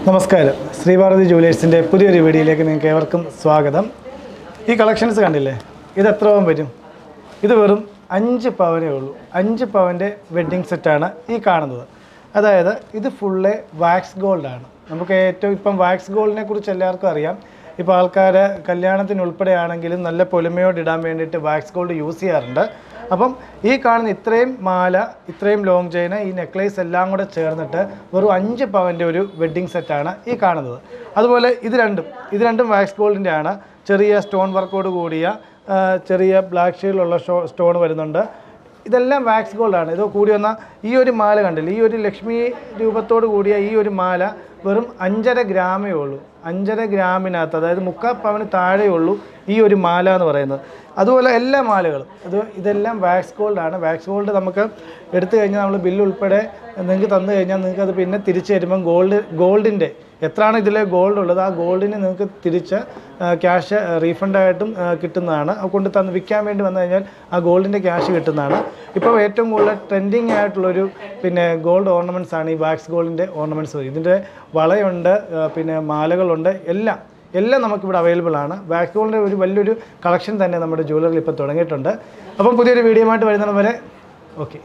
നമസ്കാരം. ശ്രീഭാരതി ജുവലേഴ്സിൻ്റെ പുതിയൊരു വീഡിയോയിലേക്ക് നിങ്ങൾക്ക് ഏവർക്കും സ്വാഗതം. ഈ കളക്ഷൻസ് കണ്ടില്ലേ, ഇത് എത്ര പവൻ വരും? ഇത് വെറും 5 പവനേ ഉള്ളൂ. 5 പവൻ്റെ വെഡ്ഡിങ് സെറ്റാണ് ഈ കാണുന്നത്. അതായത് ഇത് ഫുള്ള് വാക്സ് ഗോൾഡാണ്. നമുക്ക് ഏറ്റവും ഇപ്പം വാക്സ് ഗോൾഡിനെ കുറിച്ച് എല്ലാവർക്കും അറിയാം. ഇപ്പോൾ ആൾക്കാർ കല്യാണത്തിനുൾപ്പെടെയാണെങ്കിലും നല്ല പൊലിമയോട് ഇടാൻ വേണ്ടിയിട്ട് വാക്സ് ഗോൾഡ് യൂസ് ചെയ്യാറുണ്ട്. അപ്പം ഈ കാണുന്ന ഇത്രയും മാല, ഇത്രയും ലോങ് ചെയിന്, ഈ നെക്ലേസ് എല്ലാം കൂടെ ചേർന്നിട്ട് വെറും 5 പവൻ്റെ ഒരു വെഡ്ഡിങ് സെറ്റാണ് ഈ കാണുന്നത്. അതുപോലെ ഇത് രണ്ടും വാക്സ് ഗോൾഡിൻ്റെ ആണ്. ചെറിയ സ്റ്റോൺ വർക്കോട് കൂടിയ ചെറിയ ബ്ലാക്ക് ഷെയ്ഡിലുള്ള സ്റ്റോൺ വരുന്നുണ്ട്. ഇതെല്ലാം വാക്സ് ഗോൾഡാണ്. ഇത് കൂടി വന്ന ഈ ഒരു മാല കണ്ടില്ല, ഈ ഒരു ലക്ഷ്മി രൂപത്തോട് കൂടിയ ഈ ഒരു മാല വെറും 5.5 ഗ്രാമേ ഉള്ളൂ. 5.5 ഗ്രാമിനകത്ത്, അതായത് 3/4 പവന് താഴെ ഉള്ളൂ ഈ ഒരു മാല എന്ന് പറയുന്നത്. അതുപോലെ എല്ലാ മാലകളും ഇതെല്ലാം വാക്സ് ഗോൾഡാണ്. വാക്സ് ഗോൾഡ് നമുക്ക് എടുത്തു കഴിഞ്ഞാൽ നമ്മൾ ബില്ല് ഉൾപ്പെടെ നിങ്ങൾക്ക് തന്നു കഴിഞ്ഞാൽ നിങ്ങൾക്ക് അത് പിന്നെ തിരിച്ച് തരുമ്പം ഗോൾഡിൻ്റെ എത്രയാണ് ഇതിലെ ഗോൾഡ് ഉള്ളത്, ആ ഗോൾഡിന് നിങ്ങൾക്ക് തിരിച്ച് ക്യാഷ് റീഫണ്ടായിട്ടും കിട്ടുന്നതാണ്. കൊണ്ട് വിൽക്കാൻ വേണ്ടി വന്നു കഴിഞ്ഞാൽ ആ ഗോൾഡിൻ്റെ ക്യാഷ് കിട്ടുന്നതാണ്. ഇപ്പോൾ ഏറ്റവും കൂടുതൽ ട്രെൻഡിങ് ആയിട്ടുള്ളൊരു ഗോൾഡ് ഓർണമെൻറ്റ്സ് ആണ് ഈ വാക്സ് ഗോൾഡിൻ്റെ ഓർണമെൻറ്റ്സ്. ഇതിൻ്റെ വളയുണ്ട്, മാലകളുണ്ട്, എല്ലാം നമുക്കിവിടെ അവൈലബിൾ ആണ്. വാക്സ് ഗോൾഡിൻ്റെ ഒരു വലിയൊരു കളക്ഷൻ തന്നെ നമ്മുടെ ജ്വല്ലറിയിൽ ഇപ്പോൾ തുടങ്ങിയിട്ടുണ്ട്. അപ്പം പുതിയൊരു വീഡിയോ ആയിട്ട് വരുന്നത് വരെ ഓക്കെ.